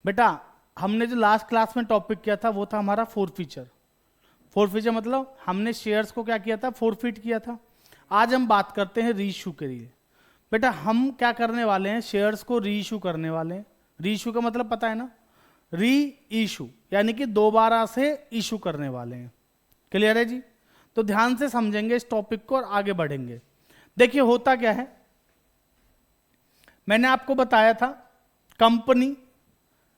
बेटा हमने जो लास्ट क्लास में टॉपिक किया था वो था हमारा फोरफीचर। फोरफीचर मतलब हमने शेयर्स को क्या किया था, फोरफीट किया था। आज हम बात करते हैं रीइश्यू के लिए। बेटा हम क्या करने वाले हैं, शेयर्स को रीइश्यू करने वाले हैं। रीइश्यू का मतलब पता है ना, री इशू यानी कि दोबारा से इशू करने वाले हैं। क्लियर है जी? तो ध्यान से समझेंगे इस टॉपिक को और आगे बढ़ेंगे। देखिए होता क्या है, मैंने आपको बताया था कंपनी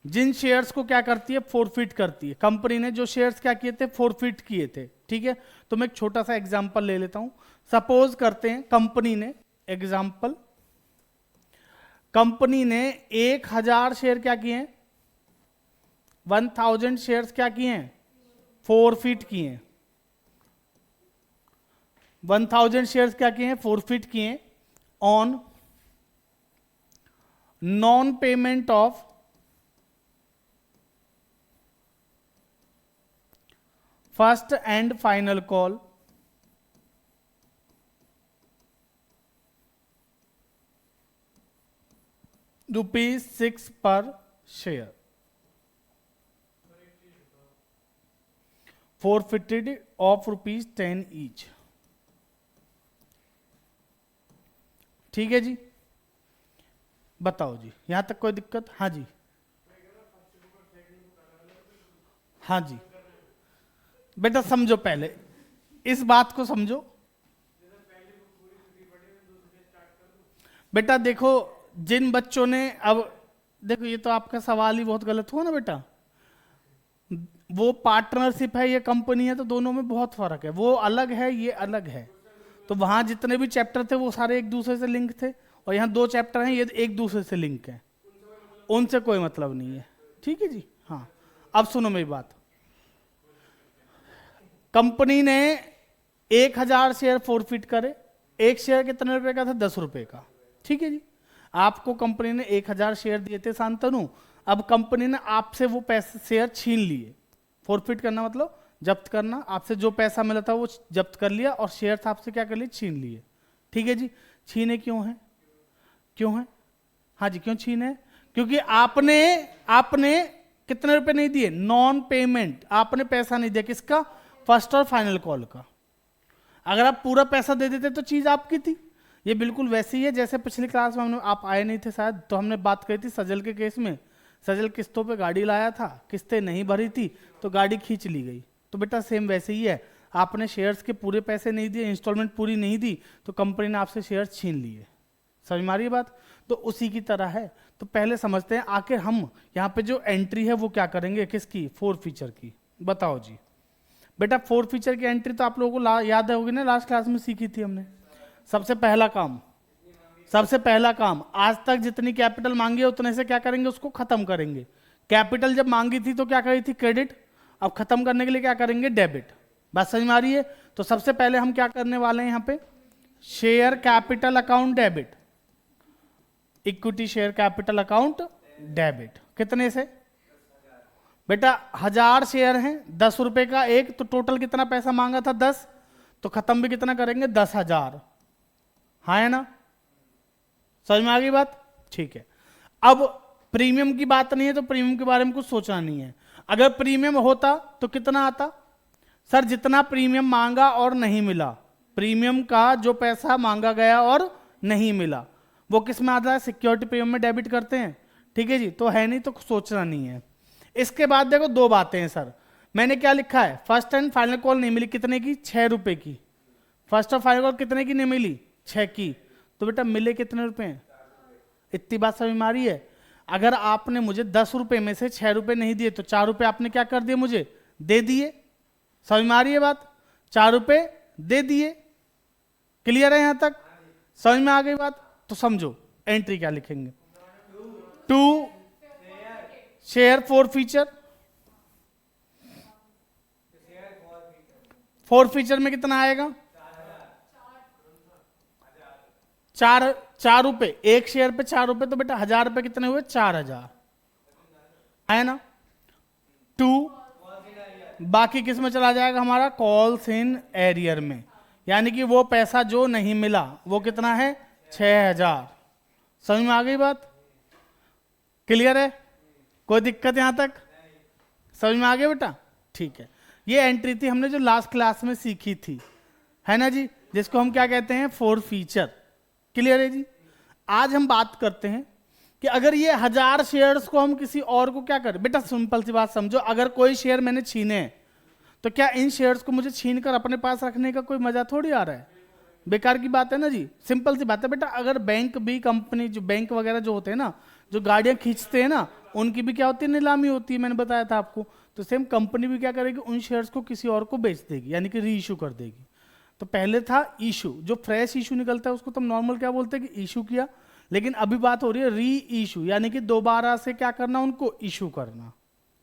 जिन शेयर्स को क्या करती है, फोरफिट करती है। कंपनी ने जो शेयर्स क्या किए थे, फोरफिट किए थे। ठीक है, तो मैं एक छोटा सा एग्जांपल ले लेता हूं। सपोज करते हैं कंपनी ने, एग्जांपल, कंपनी ने 1000 शेयर क्या किए हैं, 1000 शेयर्स क्या किए हैं, फोरफिट किए हैं। 1000 शेयर्स क्या किए हैं, फोरफिट किए हैं on non payment of first and final call ₹6 पर शेयर, फोरफिटेड ऑफ ₹10 ईच। ठीक है जी, बताओ जी, यहां तक कोई दिक्कत? हाँ जी, हाँ जी। बेटा समझो, पहले इस बात को समझो। बेटा देखो, जिन बच्चों ने, अब देखो ये तो आपका सवाल ही बहुत गलत हुआ ना बेटा। वो पार्टनरशिप है, ये कंपनी है, तो दोनों में बहुत फर्क है। वो अलग है, ये अलग है। तो वहां जितने भी चैप्टर थे वो सारे एक दूसरे से लिंक थे, और यहाँ 2 चैप्टर हैं, ये एक दूसरे से लिंक है, उनसे कोई मतलब नहीं है। ठीक है जी? हाँ, अब सुनो मेरी बात। कंपनी ने 1000 शेयर फोरफिट करे। एक शेयर कितने रुपए का था, 10 रुपए का। ठीक है जी, आपको कंपनी ने 1000 शेयर दिए थे शांतनु। अब कंपनी ने आपसे वो पैसे शेयर छीन लिए। फोरफिट करना मतलब जब्त करना। आपसे जो पैसा मिला था वो जब्त कर लिया, और शेयर आपसे क्या कर लिए, छीन लिए। ठीक है जी? छीने क्यों है, क्यों है? हाँ जी, क्यों छीने? क्योंकि आपने आपने कितने रुपए नहीं दिए, नॉन पेमेंट। आपने पैसा नहीं दिया, किसका, फर्स्ट और फाइनल कॉल का। अगर आप पूरा पैसा दे देते तो चीज आपकी थी। ये बिल्कुल वैसे ही है जैसे पिछली क्लास में हमने, आप आए नहीं थे शायद, तो हमने बात करी थी सजल के केस में। सजल किस्तों पे गाड़ी लाया था, किस्तें नहीं भरी थी, तो गाड़ी खींच ली गई। तो बेटा सेम वैसे ही है, आपने शेयर्स के पूरे पैसे नहीं दिए, इंस्टॉलमेंट पूरी नहीं दी, तो कंपनी ने आपसे शेयर्स छीन लिए। समझ में आ रही है बात? तो उसी की तरह है। तो पहले समझते हैं आखिर हम यहाँ पे जो एंट्री है वो क्या करेंगे, किसकी, फोरफीचर की। बताओ जी। बेटा फोरफीचर की एंट्री तो आप लोगों को याद होगी ना, लास्ट क्लास में सीखी थी हमने। सबसे पहला काम, आज तक जितनी कैपिटल मांगी है उतने से क्या करेंगे, उसको खत्म करेंगे। कैपिटल जब मांगी थी तो क्या करी थी, क्रेडिट। अब खत्म करने के लिए क्या करेंगे, डेबिट। बात समझ में आ रही है? तो सबसे पहले हम क्या करने वाले हैं यहाँ पे, share capital account debit, equity share capital account debit. कितने से? बेटा 1000 शेयर हैं, 10 रुपए का एक, तो टोटल कितना पैसा मांगा था, 10। तो खत्म भी कितना करेंगे, 10,000। हाँ है ना? समझ में आ गई बात? ठीक है। अब प्रीमियम की बात नहीं है, तो प्रीमियम के बारे में कुछ सोचना नहीं है। अगर प्रीमियम होता तो कितना आता? सर जितना प्रीमियम मांगा और नहीं मिला, प्रीमियम का जो पैसा मांगा गया और नहीं मिला, वो किस में आता है, सिक्योरिटी प्रीमियम में डेबिट करते हैं। ठीक है जी? तो है नहीं, तो सोचना नहीं है। इसके बाद देखो 2 बातें हैं सर। मैंने क्या लिखा है, फर्स्ट एंड फाइनल कॉल नहीं मिली, कितने की, 6 रुपए की। फर्स्ट और फाइनल कॉल कितने की नहीं मिली, 6 की। तो बेटा मिले कितने रुपए हैं? इतनी बात समझ में आ रही है? अगर आपने मुझे 10 रुपए में से 6 रुपए नहीं दिए, तो 4 रुपए आपने क्या कर दिए, मुझे दे दिए। समझ में आ रही है बात? 4 रुपए दे दिए। क्लियर है यहां तक? समझ में आ गई बात? तो समझो एंट्री क्या लिखेंगे, 2 शेयर फोरफीचर। फोरफीचर में कितना आएगा, 4 रुपए। एक शेयर पे 4 रुपए, तो बेटा 1000 रुपए कितने हुए, 4000 है ना। 2 बाकी किस में चला जाएगा हमारा, कॉल्स इन एरियर में, यानी कि वो पैसा जो नहीं मिला वो कितना है, 6000। समझ में आ गई बात? क्लियर है? कोई दिक्कत यहां तक? समझ में आ गया बेटा? ठीक है, ये एंट्री थी हमने जो लास्ट क्लास में सीखी थी, है ना जी, जिसको हम क्या कहते हैं, फोर फीचर। क्लियर है जी? आज हम बात करते हैं कि अगर ये 1000 शेयर्स को हम किसी और को क्या करें। बेटा सिंपल सी बात समझो, अगर कोई शेयर मैंने छीने हैं तो क्या इन शेयर्स को मुझे छीन कर अपने पास रखने का कोई मजा थोड़ी आ रहा है? बेकार की बात है ना जी। सिंपल सी बात है बेटा, अगर बैंक भी, कंपनी जो बैंक वगैरह जो होते हैं ना, जो गाड़ियां खींचते हैं ना, उनकी भी क्या होती है, नीलामी होती है, मैंने बताया था आपको। तो सेम कंपनी भी क्या करेगी, उन शेयर्स को किसी और को बेच देगी, यानी कि री इशू कर देगी। तो पहले था इशू, जो फ्रेश इशू निकलता है उसको तो हम नॉर्मल क्या बोलते हैं कि इशू किया, लेकिन अभी बात हो रही है री इशू, यानी कि दोबारा से क्या करना, उनको इशू करना।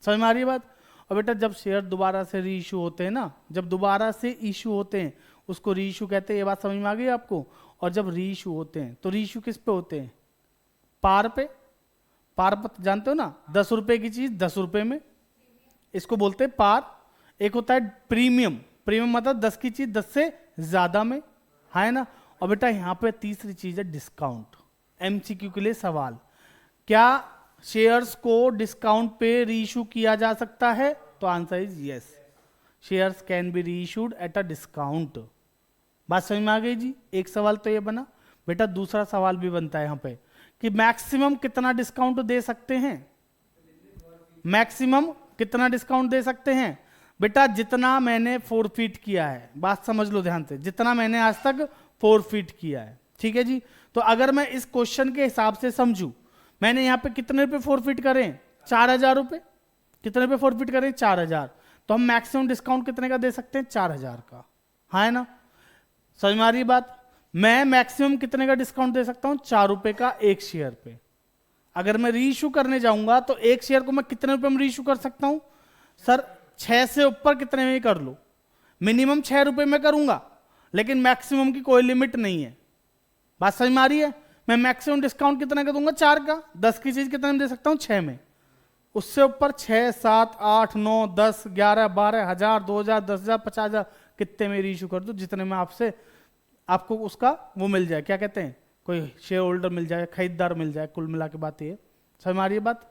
समझ में आ रही है बात? और बेटा जब शेयर दोबारा से री इशू होते हैं ना, जब दोबारा से इशू होते हैं उसको री इशू कहते हैं। ये बात समझ में आ गई आपको? और जब री इशू होते हैं तो री इशू किस पे होते हैं, पार पे। पार जानते हो ना, 10 रुपए की चीज 10 रुपए में, इसको बोलते हैं पार। एक होता है प्रीमियम, प्रीमियम मतलब 10 की चीज 10 से ज्यादा में, है ना। और बेटा यहां पे तीसरी चीज है डिस्काउंट। एमसीक्यू के लिए सवाल, क्या शेयर्स को डिस्काउंट पे री इशू किया जा सकता है? तो answer is yes, shares can be री इशूड एट अ डिस्काउंट। बात समझ में आ गई जी? एक सवाल तो ये बना। बेटा दूसरा सवाल भी बनता है यहां पे कि मैक्सिमम कितना डिस्काउंट दे सकते हैं। मैक्सिमम कितना डिस्काउंट दे सकते हैं? बेटा जितना मैंने फोरफीट किया है, बात समझ लो ध्यान से, जितना मैंने आज तक फोरफीट किया है, ठीक है जी। तो अगर मैं इस क्वेश्चन के हिसाब से समझू, मैंने यहाँ पे कितने रुपए फोरफीट करें, 4000 रुपए। कितने रुपए फोरफीट करें, 4000। तो हम मैक्सिमम डिस्काउंट कितने का दे सकते हैं, 4000 का, हाँ है ना। समझ में आ रही है बात? मैं मैक्सिमम कितने का डिस्काउंट दे सकता हूं, 4 रुपए का एक शेयर पे। अगर मैं री इशू करने जाऊंगा तो एक शेयर को मैं कितने रुपए में री इशू कर सकता हूं सर? 6 से ऊपर कितने में ही कर लो, मिनिमम 6 रुपए में करूंगा, लेकिन मैक्सिमम की कोई लिमिट नहीं है। बात समझ में आ रही है? मैं मैक्सिमम डिस्काउंट कितने का दूंगा, 4 का। 10 की चीज कितने में दे सकता हूं, 6 में। उससे ऊपर 6, 7, 8, 9, 10, 11, 12, 1000, 2000, 10,000, 50,000 कितने में री इशू कर दो, जितने में आपसे आपको उसका वो मिल जाए, क्या कहते हैं, कोई शेयर होल्डर मिल जाए, खरीदार मिल जाए। कुल मिला के बात ये समझ में आ रही है बात?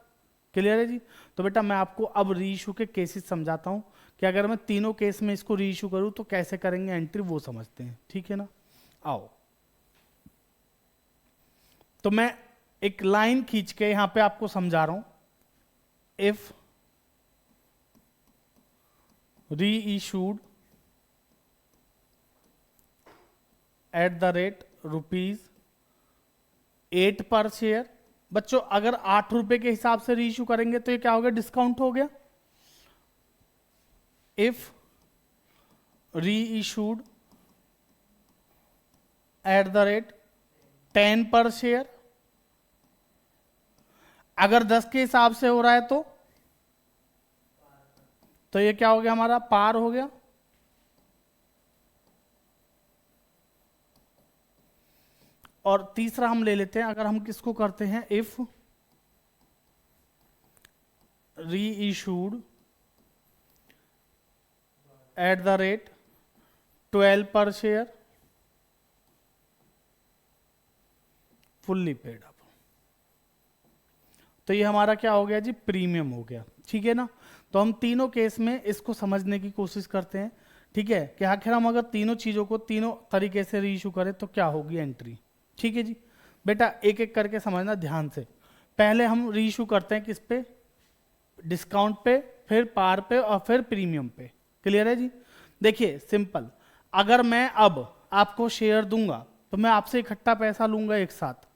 क्लियर है जी? तो बेटा मैं आपको अब री इशू के केसेस समझाता हूं कि अगर मैं तीनों केस में इसको री इशू करूं तो कैसे करेंगे एंट्री, वो समझते हैं, ठीक है ना। आओ, तो मैं एक लाइन खींच के यहां पे आपको समझा रहा हूं। इफ री इशूड एट द रेट ₹8 पर शेयर। बच्चों अगर 8 रुपए के हिसाब से री इशू करेंगे तो ये क्या हो गया, डिस्काउंट हो गया। इफ री इशूड एट द रेट 10 पर शेयर, अगर 10 के हिसाब से हो रहा है तो ये क्या हो गया, हमारा पार हो गया। और तीसरा हम ले लेते हैं, अगर हम किसको करते हैं, इफ री इशूड एट द रेट 12 पर शेयर, फुल्ली पेड अप। तो ये हमारा क्या हो गया जी, प्रीमियम हो गया, ठीक है ना। तो हम तीनों केस में इसको समझने की कोशिश करते हैं, ठीक है, कि आखिर हम अगर तीनों चीजों को तीनों तरीके से री इशू करें तो क्या होगी एंट्री, ठीक है जी। बेटा एक एक करके समझना ध्यान से। पहले हम री इशू करते हैं किस पे, डिस्काउंट पे, फिर पार पे और फिर प्रीमियम पे। क्लियर है जी? देखिए सिंपल, अगर मैं अब आपको शेयर दूंगा तो मैं आपसे इकट्ठा पैसा लूंगा एक साथ,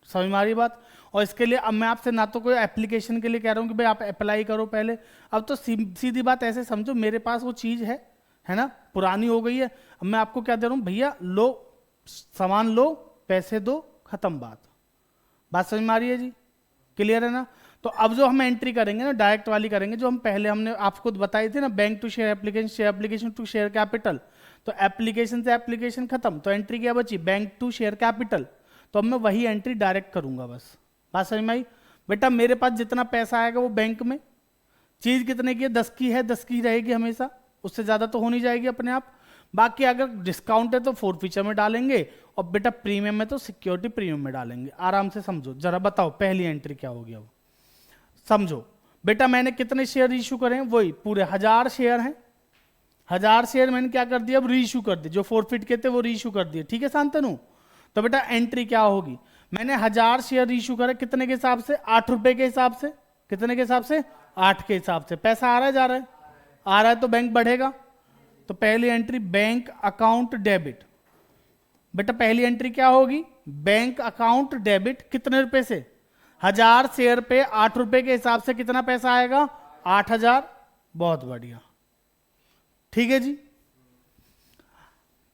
समझ में आ रही बात। और इसके लिए अब मैं आपसे ना तो कोई एप्लीकेशन के लिए कह रहा हूं कि भाई आप अप्लाई करो पहले। अब तो सीधी बात ऐसे समझो, मेरे पास वो चीज है ना, पुरानी हो गई है। अब मैं आपको क्या दे रहा हूं, भैया लो सामान लो, पैसे दो, खत्म बात। बात समझ में आ रही है जी? क्लियर है ना। तो अब जो हम एंट्री करेंगे ना, डायरेक्ट वाली करेंगे, जो हम पहले हमने आपको बताई थी ना, bank to share application, share application to share capital. तो एप्लीकेशन से एप्लीकेशन खत्म, तो एंट्री क्या बची, बैंक टू शेयर कैपिटल। तो अब मैं वही एंट्री डायरेक्ट करूंगा बस। बात समझ में आई? बेटा मेरे पास जितना पैसा आएगा वो बैंक में, चीज कितने की है, 10 की है, 10 की रहेगी हमेशा, उससे ज्यादा तो हो नहीं जाएगी अपने आप। बाकी अगर डिस्काउंट है तो फोर फीचर में डालेंगे, और बेटा प्रीमियम है तो सिक्योरिटी प्रीमियम में डालेंगे। आराम से समझो जरा, बताओ पहली एंट्री क्या होगी। अब समझो, बेटा मैंने कितने शेयर रीइश्यू करे? वही पूरे 1000 शेयर हैं। 1000 शेयर मैंने क्या कर दिया? अब रीइश्यू कर दिए, जो फोरफिट के थे वो रीइश्यू कर दिए। ठीक है शांतनु? तो बेटा एंट्री क्या होगी? मैंने 1000 शेयर रीइश्यू करे, कितने के हिसाब से? 8 रुपए के हिसाब से। कितने के हिसाब से? 8 के हिसाब से। पैसा आ रहा है जा रहा है? आ रहा है तो बैंक बढ़ेगा। तो पहली एंट्री बैंक अकाउंट डेबिट। बेटा पहली एंट्री क्या होगी? Bank account debit. कितने रुपए से? 1000 शेयर पे 8 रुपए के हिसाब से कितना पैसा आएगा? 8000। बहुत बढ़िया, ठीक है जी।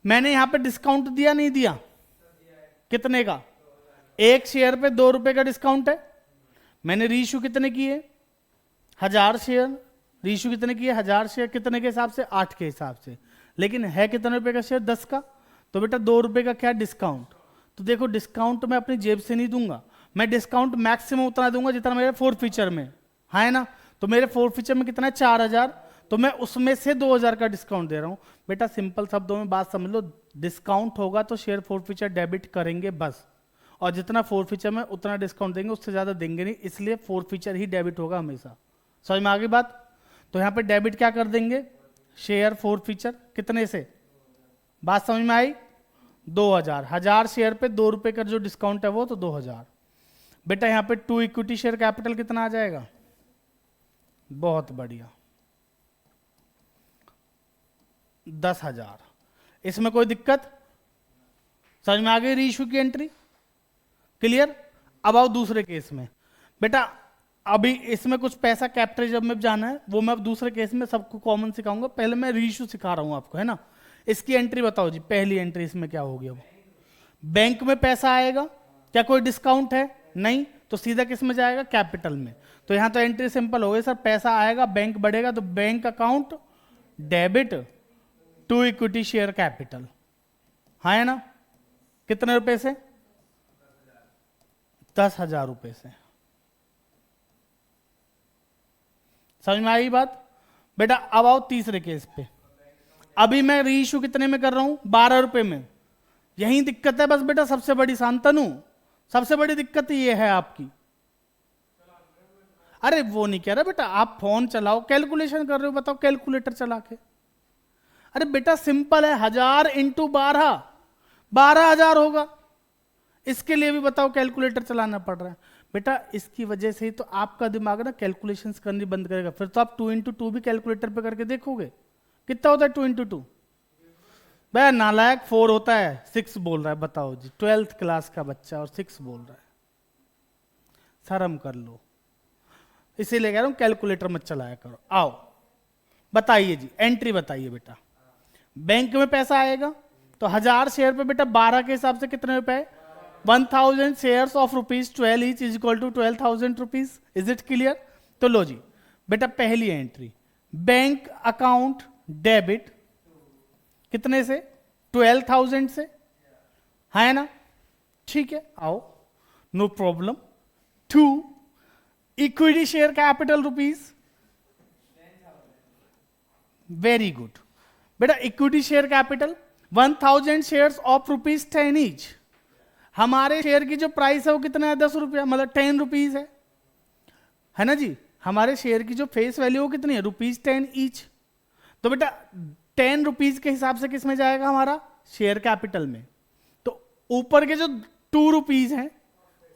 मैंने यहां पे डिस्काउंट दिया नहीं दिया? कितने का? एक शेयर पे 2 रुपए का डिस्काउंट है। मैंने रीइश्यू कितने किए? 1000 शेयर। रीइश्यू कितने किए? 1000 शेयर। कितने के हिसाब से? 8 के हिसाब से। लेकिन है कितने रुपए का शेयर? 10 का। तो बेटा 2 रुपए का क्या डिस्काउंट? तो देखो डिस्काउंट मैं अपनी जेब से नहीं दूंगा, मैं डिस्काउंट मैक्सिमम उतना दूंगा जितना मेरे फोर्थ फीचर में है ना। तो मेरे फोर्थ फीचर में कितना है? 4000। तो मैं उसमें से 2000 का डिस्काउंट दे रहा हूं। बेटा सिंपल शब्दों में बात समझ लो, डिस्काउंट होगा तो शेयर फोर्थ फीचर डेबिट करेंगे बस, और जितना फोर्थ फीचर में उतना डिस्काउंट देंगे, उससे ज्यादा देंगे नहीं, इसलिए फोर्थ फीचर ही डेबिट होगा हमेशा। समझ में आ गई बात? तो यहां पे डेबिट क्या कर देंगे? Share fourth feature. कितने से? बात समझ में आई? 2000। 1000 शेयर पे 2 रुपए का जो डिस्काउंट है वो, तो 2000। बेटा यहां पे टू इक्विटी शेयर कैपिटल कितना आ जाएगा? बहुत बढ़िया, 10,000। इसमें कोई दिक्कत? समझ में आ गई रीइश्यू की एंट्री? क्लियर? अब आओ दूसरे केस में। बेटा अभी इसमें कुछ पैसा कैपिटल जब में जाना है, वो मैं अब दूसरे केस में सबको कॉमन सिखाऊंगा। पहले मैं रीइश्यू सिखा रहा हूं आपको, है ना। इसकी एंट्री बताओ जी। पहली एंट्री इसमें क्या होगी? अब बैंक में पैसा आएगा, क्या कोई डिस्काउंट है? नहीं। तो सीधा किस में जाएगा? कैपिटल में। तो यहां तो एंट्री सिंपल हो गई सर, पैसा आएगा, बैंक बढ़ेगा, तो bank account debit to equity share capital, हाँ है ना। कितने रुपए से? 10,000 रुपए से। समझ में आई बात? बेटा अब आओ तीसरे केस पे। अभी मैं रीइश्यू कितने में कर रहा हूं? 12 रुपए में। यही दिक्कत है बस बेटा, सबसे बड़ी शांतनु, सबसे बड़ी दिक्कत ये है आपकी। अरे वो नहीं कह रहा बेटा, आप फोन चलाओ, कैलकुलेशन कर रहे हो, बताओ कैलकुलेटर चला के। अरे बेटा सिंपल है, 1000 इंटू 12,000 होगा। इसके लिए भी बताओ कैलकुलेटर चलाना पड़ रहा है। बेटा इसकी वजह से ही तो आपका दिमाग ना कैलकुलेशंस करनी बंद करेगा। फिर तो आप 2 इंटू 2 भी कैलकुलेटर पे करके देखोगे। कितना होता है 2 इंटू 2? भाई नालायक 4 होता है, 6 बोल रहा है। बताओ जी, 12th क्लास का बच्चा और 6 बोल रहा है। शर्म कर लो। इसीलिए कह रहा हूं कैलकुलेटर मत चलाया करो। आओ बताइए जी, एंट्री बताइए बेटा। बैंक में पैसा आएगा तो 1000 शेयर पे बेटा 12 के हिसाब से कितने रुपए? 1000 shares of ₹12 each is equal to 12,000 rupees. Is it clear? तो लो जी बेटा, पहली एंट्री बैंक अकाउंट डेबिट कितने से? 12,000 से, है ना। ठीक है, आओ no problem. 2 equity share capital rupees. Very good बेटा, equity share capital 1000 shares of ₹10 each. हमारे शेयर की जो प्राइस है वो कितना है? 10 रुपया, मतलब 10 रुपीज है ना जी। हमारे शेयर की जो फेस वैल्यू वो कितनी है? ₹10 ईच। तो बेटा 10 रुपीज के हिसाब से किस में जाएगा? हमारा शेयर कैपिटल में। तो ऊपर के जो 2 रुपीज हैं,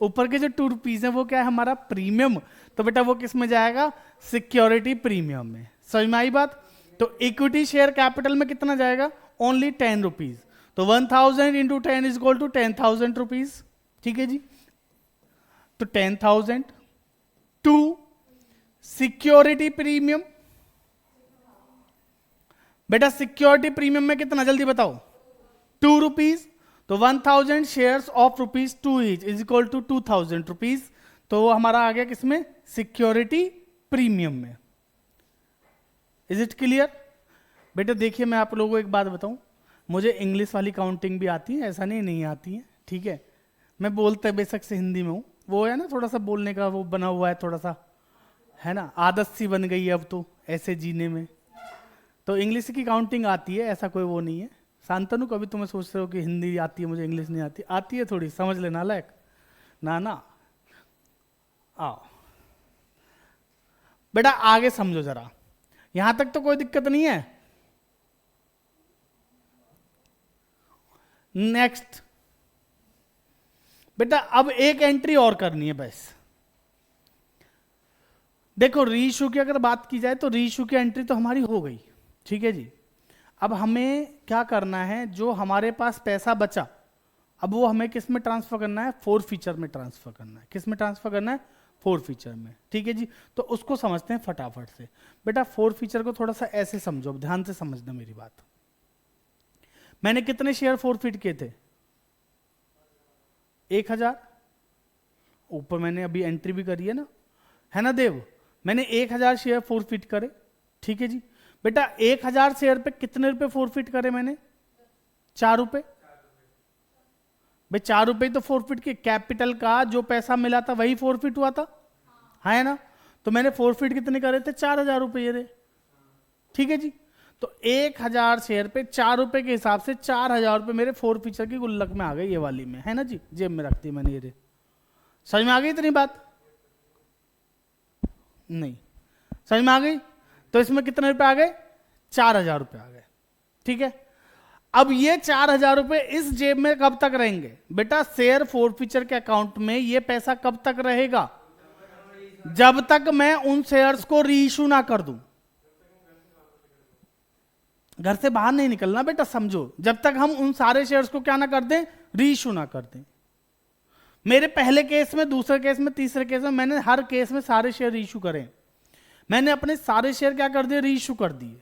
ऊपर के जो 2 रुपीज हैं वो क्या है? हमारा प्रीमियम। तो बेटा वो किस में जाएगा? सिक्योरिटी प्रीमियम में। समझ में आई बात? तो इक्विटी शेयर कैपिटल में कितना जाएगा? Only 10 rupees. तो 1000 into 10 is equal to 10,000 rupees. ठीक है जी। तो 10,000 टू सिक्योरिटी प्रीमियम। बेटा सिक्योरिटी प्रीमियम में कितना? जल्दी बताओ। 2 रुपीज। तो 1000 shares of ₹2 each is equal to 2,000 rupees. तो वो हमारा आ गया किसमें? सिक्योरिटी प्रीमियम में। Is it clear? बेटा देखिए मैं आप लोगों को एक बात बताऊं, मुझे इंग्लिश वाली काउंटिंग भी आती है, ऐसा नहीं आती है। ठीक है, मैं बोलते बेशक से हिंदी में हूं, वो है ना थोड़ा सा बोलने का वो बना हुआ है, थोड़ा सा है ना, आदत सी बन गई है अब तो ऐसे जीने में। तो इंग्लिश की काउंटिंग आती है, ऐसा कोई वो नहीं है। शांतनु, कभी तुम्हें सोच रहे हो कि हिंदी आती है मुझे इंग्लिश नहीं आती? आती है थोड़ी, समझ लेना लायक ना ना। आओ बेटा आगे समझो जरा, यहां तक तो कोई दिक्कत नहीं है। नेक्स्ट बेटा अब एक एंट्री और करनी है बस। देखो रीइश्यू की अगर बात की जाए तो रीइश्यू की एंट्री तो हमारी हो गई, ठीक है जी। अब हमें क्या करना है, जो हमारे पास पैसा बचा अब वो हमें किस में ट्रांसफर करना है, फोर फीचर में ट्रांसफर करना है। किस में ट्रांसफर करना है, फोर फीचर में, ठीक है जी। तो उसको समझते हैं फटाफट से। बेटा फोर फीचर को थोड़ा सा ऐसे समझो, ध्यान से समझना मेरी बात। मैंने कितने शेयर फोरफिट किए थे, 1000। ऊपर मैंने अभी एंट्री भी करी है ना देव, मैंने 1000 शेयर फोरफिट करे, ठीक है जी। बेटा 1000 शेयर पे कितने रुपए फोरफिट करे मैंने, 4 रुपए। भाई 4 रुपए तो फोरफिट के, कैपिटल का जो पैसा मिला था वही फोरफिट हुआ था, है ना। तो मैंने फोरफिट कितने करे थे, 4000 रुपये रे, ठीक है जी। तो 1000 शेयर पे 4 रुपए के हिसाब से 4000 रुपये मेरे फोर फीचर की गुल्लक में आ गए, ये वाली में, है ना जी, जेब में रखती मैंने ये रे। समझ में आ गई इतनी बात, नहीं समझ में आ गई। तो इसमें कितने रुपए आ गए, 4000 रुपये आ गए, ठीक है। अब ये 4000 रुपये इस जेब में कब तक रहेंगे बेटा, शेयर फोरफीचर के अकाउंट में ये पैसा कब तक रहेगा, जब तक मैं उन शेयर्स को रीइश्यू ना कर दूं। घर से बाहर नहीं निकलना बेटा, समझो, जब तक हम उन सारे शेयर्स को क्या ना कर दें, रीइश्यू ना कर दें। मेरे पहले केस में, दूसरे केस में, तीसरे केस में मैंने हर केस में सारे शेयर रीइश्यू करे। मैंने अपने सारे शेयर क्या कर दिए, रीइश्यू कर दिए।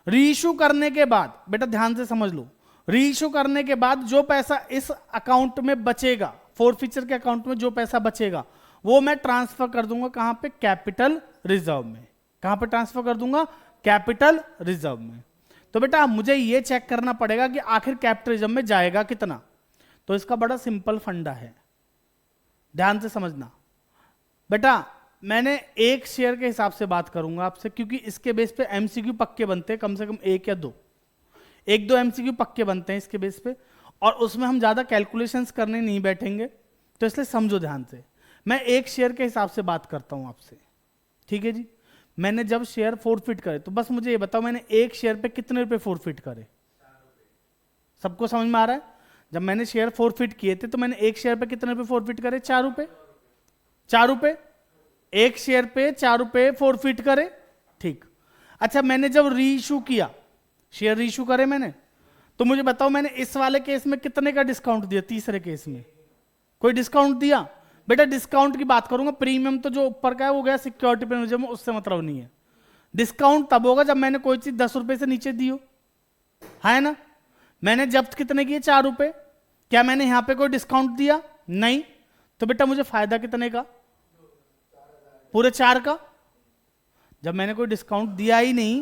रीइश्यू करने के बाद बेटा ध्यान से समझ लो, रीइश्यू करने के बाद जो पैसा इस अकाउंट में बचेगा, फोरफीचर के अकाउंट में जो पैसा बचेगा वो मैं ट्रांसफर कर दूंगा कहां पे, कैपिटल रिजर्व में। कहां पे ट्रांसफर कर दूंगा, कैपिटल रिजर्व में। तो बेटा मुझे ये चेक करना पड़ेगा कि आखिर कैपिटल रिजर्व में जाएगा कितना। तो इसका बड़ा सिंपल फंडा है, ध्यान से समझना बेटा। मैंने एक शेयर के हिसाब से बात करूंगा आपसे, क्योंकि इसके बेस पे एमसीक्यू पक्के बनते हैं, कम से कम एक या दो, एक दो एमसीक्यू पक्के बनते हैं इसके बेस पे, और उसमें हम ज्यादा कैलकुलेशंस करने नहीं बैठेंगे, तो इसलिए समझो ध्यान से। मैं एक शेयर के हिसाब से बात करता हूं आपसे, ठीक है जी। मैंने जब शेयर फोरफिट करे, तो बस मुझे ये बताओ मैंने एक शेयर पे कितने रुपए फोरफिट करे, सबको समझ में आ रहा है। जब मैंने शेयर फोरफिट किए थे तो मैंने एक शेयर पे कितने रुपए फोरफिट करे, 4 रुपए। 4 रुपए एक शेयर पे 4 रुपए फोरफिट करे, ठीक। अच्छा मैंने जब रीइश्यू किया, शेयर रीइश्यू करे मैंने, तो मुझे बताओ मैंने इस वाले केस में कितने का डिस्काउंट दिया, तीसरे केस में कोई डिस्काउंट दिया। बेटा डिस्काउंट की बात करूंगा, प्रीमियम तो जो ऊपर का है वो गया सिक्योरिटी प्रीमियम, उससे मतलब नहीं है। डिस्काउंट तब होगा जब मैंने कोई चीज 10 रुपए से नीचे दी हो, है ना। मैंने जब्त कितने किए, 4 रुपए। क्या मैंने यहां पे कोई डिस्काउंट दिया, नहीं। तो बेटा मुझे फायदा कितने का, पूरे 4 का। जब मैंने कोई डिस्काउंट दिया ही नहीं,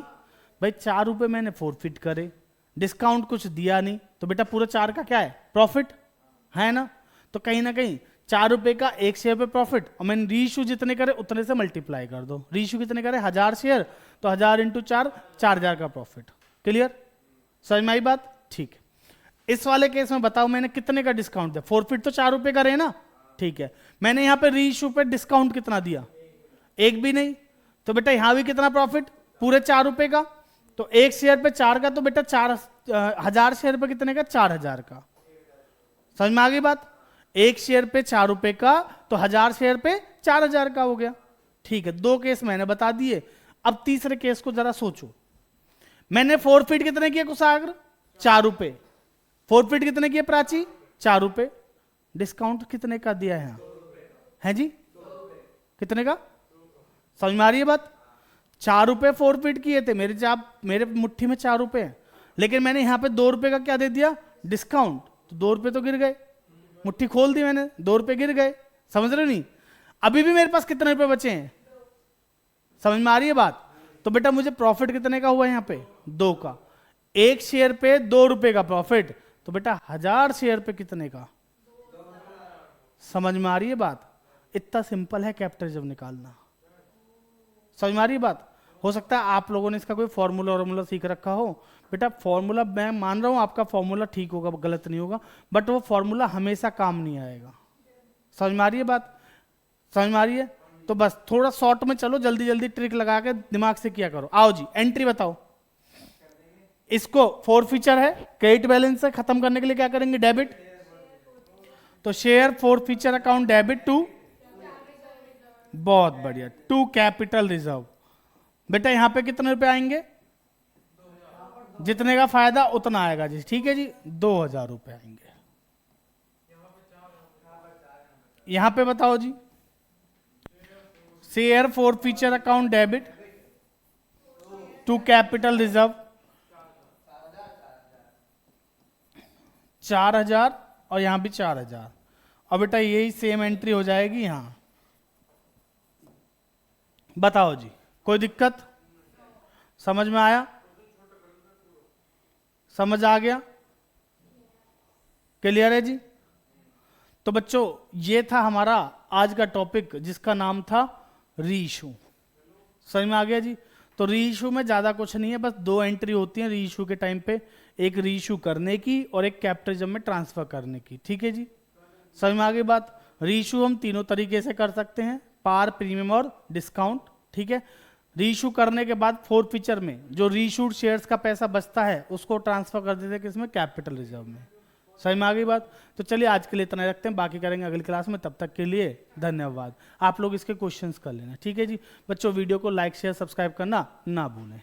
भाई 4 रुपए मैंने फोरफिट करे, डिस्काउंट कुछ दिया नहीं, तो बेटा पूरे 4 का क्या है, प्रॉफिट, है ना। तो कहीं ना कहीं 4 रुपए का एक शेयर पे प्रॉफिट, और मैंने रीइश्यू जितने करे उतने से मल्टीप्लाई कर दो। रीइश्यू कितने करे, 1000 शेयर, तो 1000 इंटू 4, 4000 का प्रॉफिट। क्लियर, समझ में आई बात, ठीक है। इस वाले केस में बताओ मैंने कितने का डिस्काउंट दिया, फोरफिट तो 4 रुपए करे ना, ठीक है। मैंने यहां पे रीइश्यू पे डिस्काउंट कितना दिया, एक भी नहीं। तो बेटा यहां भी कितना प्रॉफिट, पूरे 4 रुपए का। तो एक शेयर पे 4 का, तो बेटा 4000 शेयर पे कितने का, 4000 का। समझ में आ गई बात। एक शेयर पे 4 रुपए का, तो 1000 शेयर पे 4000 का हो गया, ठीक है। 2 केस मैंने बता दिए। अब तीसरे केस को जरा सोचो। मैंने फोरफिट कितने किए कुशाग्र, 4 रुपए। फोरफिट कितने किए प्राची, 4 रुपए। डिस्काउंट कितने का दिया है, है जी, कितने का, समझ में आ रही है बात। 4 रुपए फोरफिट किए थे मेरे मुट्ठी में 4 रुपए हैं, लेकिन मैंने यहां पे 2 रुपए का क्या दे दिया, डिस्काउंट। तो 2 रुपए तो गिर गए, मुट्ठी खोल दी मैंने, 2 रुपए गिर गए। समझ रहे हो नहीं, अभी भी मेरे पास कितने रुपए बचे हैं, समझ में आ रही है बात। तो बेटा मुझे प्रॉफिट कितने का हुआ यहां पे, 2 का। एक शेयर पे 2 रुपए का प्रॉफिट, तो बेटा 1000 शेयर पे कितने का, समझ में आ रही है बात। इतना सिंपल है कैपिटल जब निकालना, समझ में आ रही है बात। हो सकता है आप लोगों ने इसका कोई फॉर्मूला वॉर्मूला सीख रखा हो। बेटा फॉर्मूला मैं मान रहा हूं आपका फॉर्मूला ठीक होगा, गलत नहीं होगा, बट वो फॉर्मूला हमेशा काम नहीं आएगा। समझ में आ रही है बात, समझ में आ रही है। तो बस थोड़ा शॉर्ट में चलो, जल्दी जल्दी ट्रिक लगा के दिमाग से किया करो। आओ जी, एंट्री बताओ। इसको फोर फीचर है, क्रेडिट बैलेंस है, खत्म करने के लिए क्या करेंगे, डेबिट। तो share forfeiture account debit to, बहुत बढ़िया, टू कैपिटल रिजर्व। बेटा यहां पे कितने रुपए आएंगे, जितने का फायदा उतना आएगा जी, ठीक है जी, 2000 रुपए आएंगे। यहां पे बताओ जी, share forfeiture account debit to capital reserve 4000 और यहां भी 4000। और बेटा यही सेम एंट्री हो जाएगी यहां। बताओ जी, कोई दिक्कत, समझ में आया, समझ आ गया, क्लियर है जी। तो बच्चों ये था हमारा आज का टॉपिक जिसका नाम था रीइशू। समझ में आ गया जी। तो रीइशू में ज्यादा कुछ नहीं है, बस दो एंट्री होती है रीइशू के टाइम पे, एक रीइशू करने की और एक कैपिटलिज्म में ट्रांसफर करने की, ठीक है जी। समझ में आ गई बात। रीइशू हम तीनों तरीके से कर सकते हैं, पार, प्रीमियम और डिस्काउंट, ठीक है। रीइशू करने के बाद फोर फीचर में जो रीइशूड शेयर्स का पैसा बचता है उसको ट्रांसफर कर देते हैं किसमें, कैपिटल रिजर्व में। समझ में आ गई बात। तो चलिए आज के लिए इतना ही रखते हैं, बाकी करेंगे अगली क्लास में। तब तक के लिए धन्यवाद। आप लोग इसके क्वेश्चंस कर लेना, ठीक है जी। बच्चों वीडियो को लाइक शेयर सब्सक्राइब करना ना भूलें।